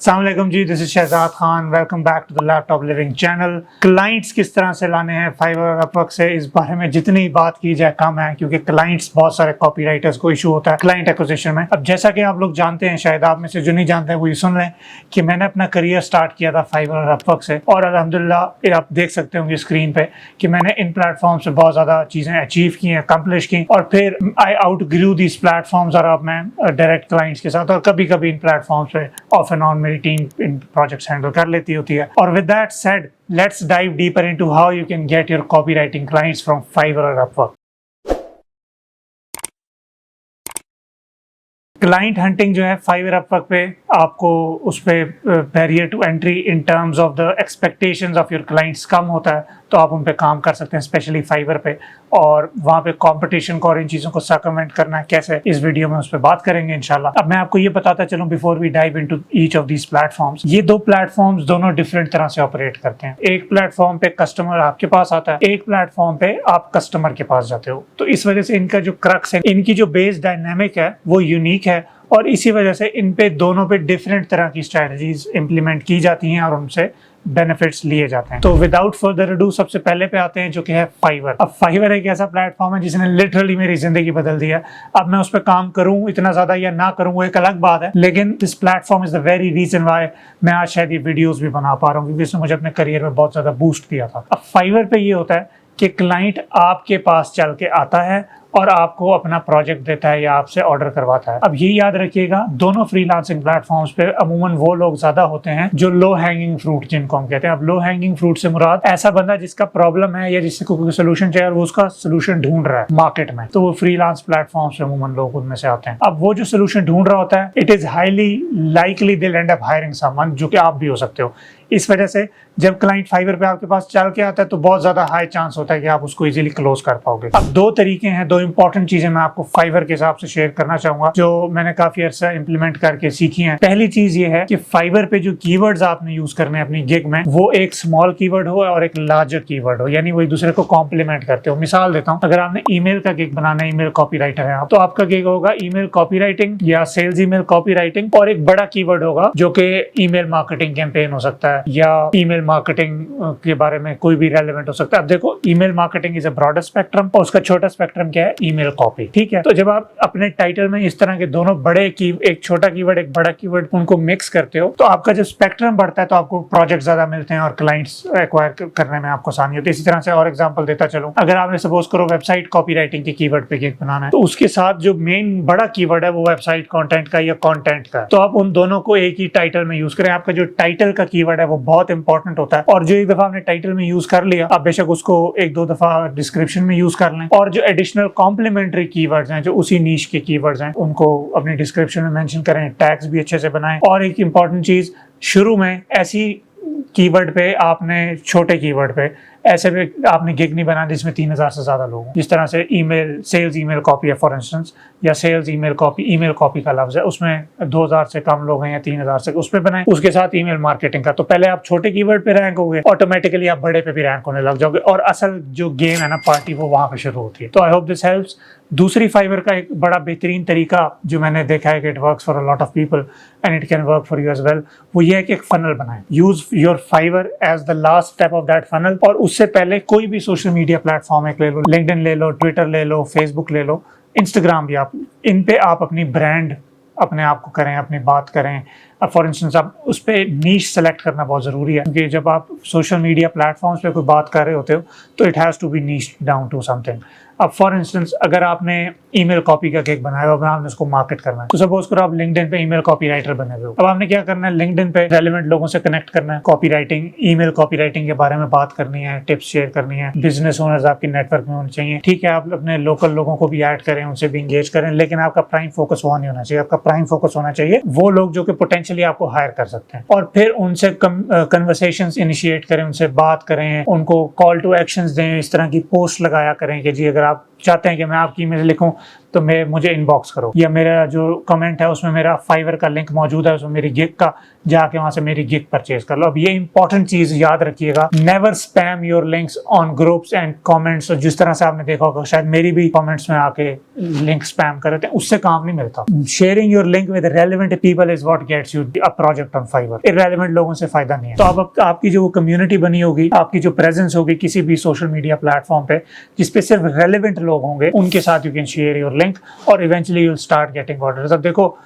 अस्सलाम वालेकुम जी, this is Shahzad Khan. Welcome back to the laptop living channel. Clients किस तरह से लाने हैं फाइवर और अपवर्क से, इस बारे में जितनी बात की जाए कम है, क्योंकि क्लाइंट्स बहुत सारे कॉपीराइटर्स को इशू होता है क्लाइंट एक्विजिशन में। अब जैसा कि आप लोग जानते हैं, शायद आप में से जो नहीं जानते हैं वो ये सुन लें कि मैंने अपना करियर स्टार्ट किया था फाइवर और अपवर्क से, और अल्हम्दुलिल्लाह आप देख सकते होंगे स्क्रीन पे कि मैंने इन प्लेटफॉर्म से बहुत ज्यादा चीजें अचीव की हैं, अकम्प्लिश की, और फिर आई आउट ग्रू दीज प्लेटफॉर्म्स। और अब मैं डायरेक्ट क्लाइंट्स के साथ और कभी कभी इन प्लेटफॉर्म्स पे ऑफ एंड ऑन मेरी टीम इन प्रोजेक्ट्स हैंडल कर लेती होती है। और with that said, let's dive deeper into how you can get your copywriting clients from Fiverr और अपवर्क। क्लाइंट हंटिंग जो है फाइवर अपवर्क पे, आपको उस पे barrier to entry in terms of the expectations of your clients कम होता है, तो आप उन पे काम कर सकते हैं, स्पेशली फाइवर पे। और वहाँ पे कंपटीशन को और इन चीज़ों को सर्कमवेंट करना है कैसे, इस वीडियो में उस पर बात करेंगे इंशाल्लाह। अब मैं आपको ये बताता चलूँ before we dive into each of these platforms. ये दो प्लेटफॉर्म्स दोनों डिफरेंट तरह से ऑपरेट करते हैं। एक प्लेटफॉर्म पे कस्टमर आपके पास आता है, एक प्लेटफॉर्म पे आप कस्टमर के पास जाते हो। तो इस वजह से इनका जो क्रक्स है, इनकी जो बेस डायनेमिक है वो यूनिक है, और इसी वजह से इन पे दोनों पे डिफरेंट तरह की स्ट्रेटजीज इंप्लीमेंट की जाती हैं और उनसे बेनिफिट्स लिए जाते हैं। तो विदाउट फर्दर अडू सबसे पहले पे आते हैं जो कि है फाइवर। अब फाइवर एक ऐसा प्लेटफॉर्म है जिसने लिटरली मेरी जिंदगी बदल दी है। अब मैं उस पर काम करूं इतना ज्यादा या ना करूं वो एक अलग बात है, लेकिन this platform is the very reason why मैं आज शायद ये वीडियोस भी बना पा रहा हूँ, क्योंकि इसने मुझे अपने करियर में बहुत ज्यादा बूस्ट दिया था। अब फाइवर पे ये होता है कि क्लाइंट आपके पास चल के आता है और आपको अपना प्रोजेक्ट देता है या आपसे ऑर्डर करवाता है। अब ये याद रखिएगा, दोनों फ्रीलांसिंग प्लेटफॉर्म्स पे अमूमन वो लोग ज्यादा होते हैं जो लो हैंगिंग फ्रूट जिनको हम कहते हैं। अब लो हैंगिंग फ्रूट से मुराद ऐसा बंदा जिसका प्रॉब्लम है या जिससे कोई सोल्यूशन चाहिए और वो उसका सोल्यूशन ढूंढ रहा है मार्केट में, तो वो फ्रीलांस प्लेटफॉर्म से अमूमन लोग उनमें से आते हैं। अब वो जो सोल्यूशन ढूंढ रहा होता है, it is highly likely they and up hiring someone, जो कि आप भी हो सकते हो। इस वजह से जब क्लाइंट फाइवर पे आपके पास चल के आता है तो बहुत ज्यादा हाई चांस होता है कि आप उसको इजीली क्लोज कर पाओगे। अब दो तरीके हैं, दो इंपॉर्टेंट चीजें मैं आपको फाइवर के हिसाब से शेयर करना चाहूंगा जो मैंने काफी अर्सा इंप्लीमेंट करके सीखी हैं। पहली चीज ये है कि फाइवर पे जो कीवर्ड्स आपने यूज करने हैं अपनी गिग में, वो एक स्मॉल कीवर्ड हो और एक लार्जर कीवर्ड हो, यानी वो एक दूसरे को कॉम्प्लीमेंट करते हो। मिसाल देता हूँ, अगर आपने ईमेल का गिग बनाना है, ईमेल कॉपीराइटर है आप, तो आपका गिग होगा ईमेल कॉपीराइटिंग या सेल्स ईमेल कॉपीराइटिंग, और एक बड़ा कीवर्ड होगा जो कि ईमेल मार्केटिंग कैंपेन हो सकता है या ईमेल मार्केटिंग के बारे में कोई भी रेलेवेंट हो सकता है। अब देखो, email marketing is a broader spectrum और उसका छोटा स्पेक्ट्रम क्या है, ईमेल कॉपी। ठीक है, तो जब आप अपने टाइटल में इस तरह के दोनों बड़े की, एक छोटा कीवर्ड एक बड़ा कीवर्ड, उनको मिक्स करते हो, तो आपका जब स्पेक्ट्रम बढ़ता है तो आपको प्रोजेक्ट ज्यादा मिलते हैं और क्लाइंट्स एक्वायर करने में आपको आसानी होती है। इसी तरह से और एग्जांपल देता चलूं, अगर आपने सपोज करो वेबसाइट कॉपीराइटिंग के कीवर्ड पे गिग बनाना है, तो उसके साथ जो मेन बड़ा कीवर्ड है वो वेबसाइट कंटेंट का या कंटेंट का, तो आप उन दोनों को एक ही टाइटल में यूज करें। आपका जो टाइटल का कीवर्ड है वो बहुत इंपॉर्टेंट होता है, और जो एक दफा आपने टाइटल में यूज कर लिया, आप बेशक उसको एक दो दफा डिस्क्रिप्शन में यूज कर लें, और जो एडिशनल कॉम्प्लीमेंट्री कीवर्ड्स हैं, जो उसी नीश के कीवर्ड्स हैं, उनको अपनी डिस्क्रिप्शन में मेंशन करें, टैग्स भी अच्छे से बनाएं। और एक इंपॉर्टेंट चीज, शुरू में ऐसी कीवर्ड पे आपने, छोटे कीवर्ड पे ऐसे भी आपने गिग नहीं बनाना जिसमें 3000 से ज्यादा लोग, जिस तरह से ईमेल, सेल्स ईमेल कॉपी है फॉर इंस्टेंस, या सेल्स ईमेल कॉपी का लफ्ज है, उसमें 2000 से कम लोग हैं या 3000 से, उस पे बनाएं। उसके साथ ईमेल मार्केटिंग का, तो पहले आप छोटे कीवर्ड पे रैंक होगे, ऑटोमेटिकली आप बड़े पे भी रैंक होने लग जाओगे, और असल जो गेम है ना पार्टी, वो वहां पे शुरू होती है। तो आई होप दिस हेल्प्स। दूसरी फाइवर का एक बड़ा बेहतरीन तरीका जो मैंने देखा है कि it works for a lot of people and it can work for you as well, वो ये है कि एक फनल बनाएं। Use your Fiverr as the last step of that funnel, और उससे पहले कोई भी सोशल मीडिया प्लेटफॉर्म एक ले लो, लिंक्डइन ले लो, ट्विटर ले लो, फेसबुक ले लो, इंस्टाग्राम भी, आप इन पे आप अपनी ब्रांड अपने आप को करें, अपनी बात करें। अब फॉर इंस्टेंस आप उस पर नीश सेलेक्ट करना बहुत ज़रूरी है, क्योंकि जब आप सोशल मीडिया प्लेटफॉर्म्स पे कोई बात कर रहे होते हो तो it has to be niche down to something. अब फॉर इंस्टेंस अगर आपने ईमेल कॉपी का गिग बनाया और आपने उसको मार्केट करना है, तो सपोज करो आप लिंक्डइन पे ईमेल कॉपीराइटर बने हुए हो। अब आपने क्या करना है, लिंक्डइन पे रेलेवेंट लोगों से कनेक्ट करना है, कॉपीराइटिंग, ईमेल कॉपीराइटिंग के बारे में बात करनी है, टिप्स शेयर करनी है, बिजनेस ओनर्स आपके नेटवर्क में होने चाहिए। ठीक है, आप अपने लोकल लोगों को भी ऐड करें, उनसे भी इंगेज करें, लेकिन आपका प्राइम फोकस वहाँ नहीं होना चाहिए। आपका प्राइम फोकस होना चाहिए वो लोग जो कि पोटेंशियली आपको हायर कर सकते हैं, और फिर उनसे कन्वर्सेशंस इनिशिएट करें, उनसे बात करें, उनको कॉल टू एक्शंस दें, इस तरह की पोस्ट लगाया करें कि जी अगर आप चाहते हैं कि मैं आपकी ईमेल लिखूं तो मुझे इनबॉक्स करो, या मेरा जो कमेंट है उसमें मेरा फाइवर का लिंक मौजूद है, उसमें मेरी गिग का, जाके वहां से मेरी गिग परचेज कर लो। अब ये इंपॉर्टेंट चीज याद रखिएगा, never spam your links on groups and comments. जिस तरह से आपने देखा होगा, शायद मेरी भी कमेंट्स में आके लिंक स्पैम कर रहे थे, उससे काम नहीं मिलता। Sharing your link with relevant people is what gets you a project on Fiverr. Irrelevant लोगों से फायदा नहीं है। तो आपकी जो कम्युनिटी बनी होगी, आपकी जो प्रेजेंस होगी किसी भी सोशल मीडिया प्लेटफॉर्म पे, जिसपे सिर्फ रेलेवेंट लोग होंगे, उनके साथ you can share your link और eventually you will start getting orders. अब देखो,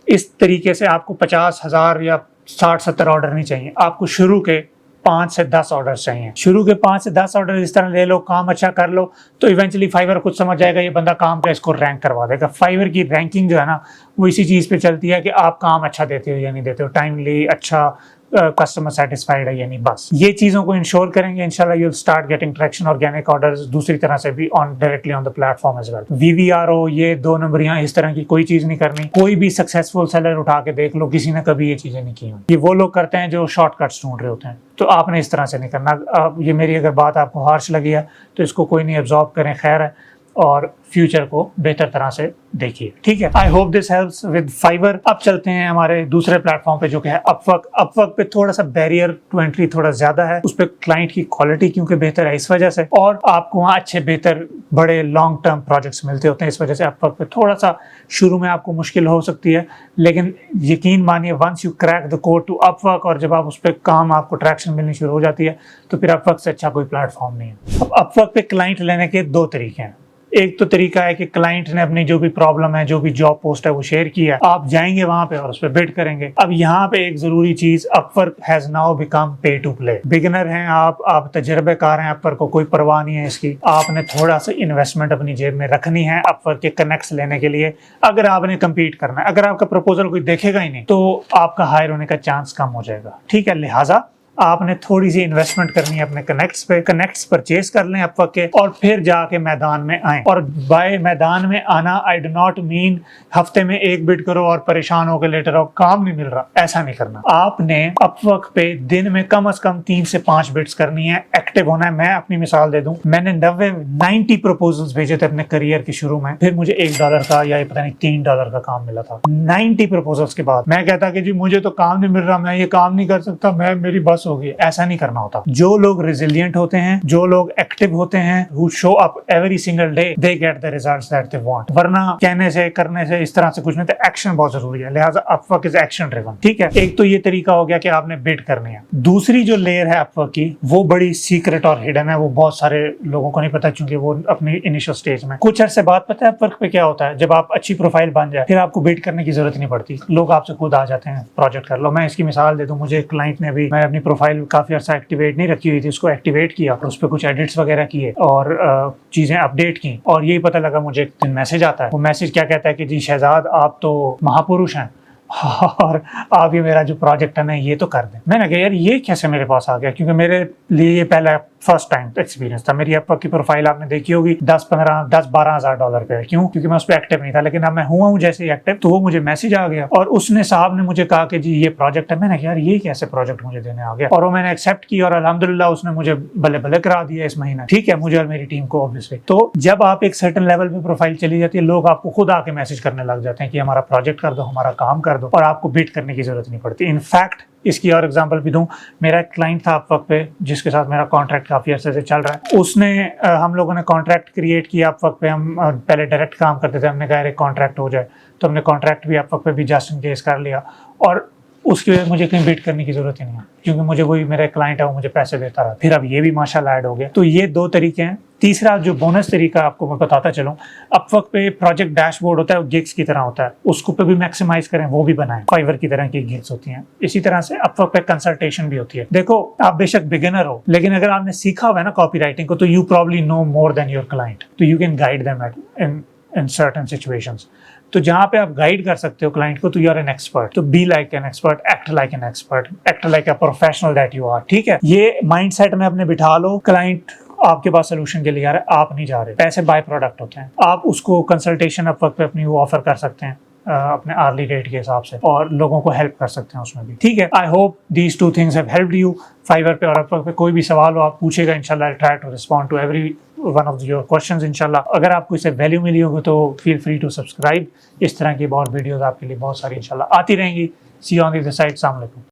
इस तरीके से आपको 50,000 या 60-70 ऑर्डर नहीं चाहिए, आपको शुरू के 5 से 10 ऑर्डर चाहिए। शुरू के 5 से 10 ऑर्डर इस तरह ले लो, काम अच्छा कर लो, तो इवेंचुअली फाइवर खुद समझ जाएगा ये बंदा काम का, इसको रैंक करवा देगा। फाइवर की रैंकिंग जो है ना, वो इसी चीज़ पे चलती है कि आप काम अच्छा देते हो या नहीं देते हो, टाइमली, अच्छा, कस्टमर सेटिस्फाइड है या नहीं। बस ये चीज़ों को इंश्योर करेंगे, इंशाल्लाह you will start getting traction, organic orders दूसरी तरह से भी directly on the platform as well. VVRO, ये 2 नंबरियां, इस तरह की कोई चीज़ नहीं करनी। कोई भी सक्सेसफुल सेलर उठा के देख लो, किसी ने कभी ये चीज़ें नहीं की। ये वो लोग करते हैं जो शॉर्टकट्स ढूंढ रहे होते हैं, तो आपने इस तरह से नहीं करना। ये मेरी अगर बात आपको हार्श लगी है तो इसको कोई नहीं एब्जॉर्ब करें, खैर है, और फ्यूचर को बेहतर तरह से देखिए, ठीक है। I hope this helps with Fiverr. अब चलते हैं हमारे दूसरे प्लेटफॉर्म पे जो कि है अपवर्क। अपवर्क पे थोड़ा सा बैरियर टू एंट्री थोड़ा ज्यादा है, उस पे क्लाइंट की क्वालिटी क्योंकि बेहतर है इस वजह से, और आपको वहाँ अच्छे बेहतर बड़े लॉन्ग टर्म प्रोजेक्ट्स मिलते होते हैं, इस वजह से अपवर्क पे थोड़ा सा शुरू में आपको मुश्किल हो सकती है, लेकिन यकीन मानिए once you crack the code to Upwork, और जब आप उस पर काम, आपको ट्रैक्शन मिलनी शुरू हो जाती है, तो फिर अपवर्क से अच्छा कोई प्लेटफॉर्म नहीं है। अब अपवर्क पे क्लाइंट लेने के 2 तरीके हैं। एक तो तरीका है कि क्लाइंट ने अपनी जो भी प्रॉब्लम है, जो भी जॉब पोस्ट है, वो शेयर किया, आप जाएंगे वहां पे और उस पर बिड करेंगे। अब यहाँ पे एक जरूरी चीज, अपवर्क हैज नाउ बिकम पे टू प्ले। बिगिनर हैं आप तजर्बेकार हैं, अपवर्क को कोई परवाह नहीं है इसकी। आपने थोड़ा सा इन्वेस्टमेंट अपनी जेब में रखनी है अपवर्क के कनेक्ट्स लेने के लिए, अगर आपने कम्पीट करना है। अगर आपका प्रपोजल कोई देखेगा ही नहीं तो आपका हायर होने का चांस कम हो जाएगा, ठीक है। लिहाजा आपने थोड़ी सी इन्वेस्टमेंट करनी है अपने कनेक्ट्स पे, कनेक्ट्स परचेज कर लें अपवर्क के, और फिर जाके मैदान में आए। और बाय मैदान में आना, आई डू नॉट मीन हफ्ते में 1 बिड करो और परेशान होकर लेटर आओ, काम नहीं मिल रहा, ऐसा नहीं करना। आपने अपवर्क पे दिन में कम से कम 3 से 5 बिड्स करनी है, एक्टिव होना है। मैं अपनी मिसाल दे दूं, मैंने 90 प्रपोजल्स भेजे थे अपने करियर के शुरू में, फिर मुझे $1 का या पता नहीं $3 का काम मिला था। 90 प्रपोजल्स के बाद मैं कहता कि जी मुझे तो काम नहीं मिल रहा, मैं ये काम नहीं कर सकता, मेरी बस हो गई। ऐसा नहीं करना होता। जो लोग रेजिलिएंट होते हैं, जो लोग एक्टिव होते हैं, who show up every single day, they get the results that they want। वरना कहने से, करने से, इस तरह से कुछ नहीं, तो एक्शन बहुत जरूरी है। लिहाजा अपवर्क इज एक्शन ड्रिवन, ठीक है। एक तो ये तरीका हो गया कि आपने बिड करनी है। दूसरी जो लेयर है अपवर्क की, वो बड़ी सीक्रेट और हिडन है, वो बहुत सारे लोगों को नहीं पता, क्योंकि वो अपनी इनिशियल स्टेज में। कुछ अरसे बाद पता है अपवर्क पे क्या होता है, जब आप अच्छी प्रोफाइल बन जाए, फिर आपको बिड करने की जरूरत नहीं पड़ती, लोग आपसे खुद आ जाते हैं, प्रोजेक्ट कर लो। मैं इसकी मिसाल दे दूं, मुझे क्लाइंट ने भी, मैं अपनी प्रोफाइल काफी अर्सा एक्टिवेट नहीं रखी हुई थी, उसको एक्टिवेट किया, उस पर कुछ एडिट्स वगैरह किए और चीजें अपडेट की, और यही पता लगा मुझे एक दिन मैसेज आता है। वो मैसेज क्या कहता है कि जी शहजाद, आप तो महापुरुष हैं और आप ये मेरा जो प्रोजेक्ट है ना, ये तो कर दें। मैंने कहा यार ये कैसे मेरे पास आ गया, क्योंकि मेरे लिए ये पहला फर्स्ट टाइम एक्सपीरियंस था। मेरी अपवर्क की प्रोफाइल आपने देखी होगी, 10-12 हज़ार डॉलर पे है। क्यों? क्योंकि मैं उस पर एक्टिव नहीं था, लेकिन अब मैं हुआ हूँ जैसे ही एक्टिव, तो वो मुझे मैसेज आ गया और उसने साहब ने मुझे कहा कि जी ये प्रोजेक्ट है। मैंने कहा यार ये कैसे प्रोजेक्ट मुझे देने आ गया, और वो मैंने एक्सेप्ट किया और अल्हम्दुलिल्लाह उसने मुझे बल्ले बल्ले करा दिया इस महीने, ठीक है, मुझे और मेरी टीम को ऑब्वियसली। तो जब आप एक सर्टेन लेवल पे प्रोफाइल चली जाती है, लोग आपको खुद आके मैसेज करने लग जाते हैं कि हमारा प्रोजेक्ट कर दो, हमारा काम कर दो, और आपको बिड करने की जरूरत नहीं पड़ती। इनफैक्ट इसकी और एग्जांपल भी दूं, मेरा एक क्लाइंट था अपवर्क पे जिसके साथ मेरा कॉन्ट्रैक्ट काफ़ी अर्से से चल रहा है। उसने हम लोगों ने कॉन्ट्रैक्ट क्रिएट किया अपवर्क पे। हम पहले डायरेक्ट काम करते थे, हमने कहा एक कॉन्ट्रैक्ट हो जाए, तो हमने कॉन्ट्रैक्ट भी अपवर्क पे भी जस्ट इन केस कर लिया, और उसकी वजह से मुझे कहीं बिड करने की जरूरत ही नहीं है, क्योंकि मुझे वही मेरा क्लाइंट है, वो मुझे पैसे देता रहा। फिर अब ये भी माशाल्लाह ऐड हो गया। तो ये 2 तरीके हैं। तीसरा जो बोनस तरीका आपको मैं बताता चलूं, अपवर्क पे प्रोजेक्ट डैशबोर्ड होता है, वो गिग्स की तरह होता है, उसको पे भी मैक्सिमाइज करें, वो भी बनाएं। फाइवर की तरह की गिग्स होती हैं। इसी तरह से अपवर्क पे कंसल्टेशन भी होती है। देखो आप बेशक बिगिनर हो, लेकिन अगर आपने सीखा हुआ है ना कॉपी राइटिंग को, तो you probably know more than your client, तो you can guide them in certain situations. तो जहाँ पे आप गाइड कर सकते हो क्लाइंट को, तो यू आर एन एक्सपर्ट। तो be like an expert, act like an expert, act like a professional that you are, ठीक है। ये माइंडसेट में अपने बिठा लो। क्लाइंट आपके पास सोल्यूशन के लिए आ रहा है, आप नहीं जा रहे। पैसे बाय प्रोडक्ट होते हैं। आप उसको कंसल्टेशन अपवर्क पे अपनी वो ऑफर कर सकते हैं, अपने आर्ली रेट के हिसाब से, और लोगों को हेल्प कर सकते हैं उसमें भी। ठीक है, I hope these two things have helped you. Fiverr पे और अपवर्क पे कोई भी सवाल हो आप पूछेगा, इंशाल्लाह I try to respond to every one of your questions इंशाल्लाह। अगर आपको इससे वैल्यू मिली होगी तो फील फ्री टू सब्सक्राइब। इस तरह की बहुत वीडियोस आपके लिए बहुत सारी इंशाल्लाह आती रहेंगी। See you on the other side. अस्सलाम वालेकुम।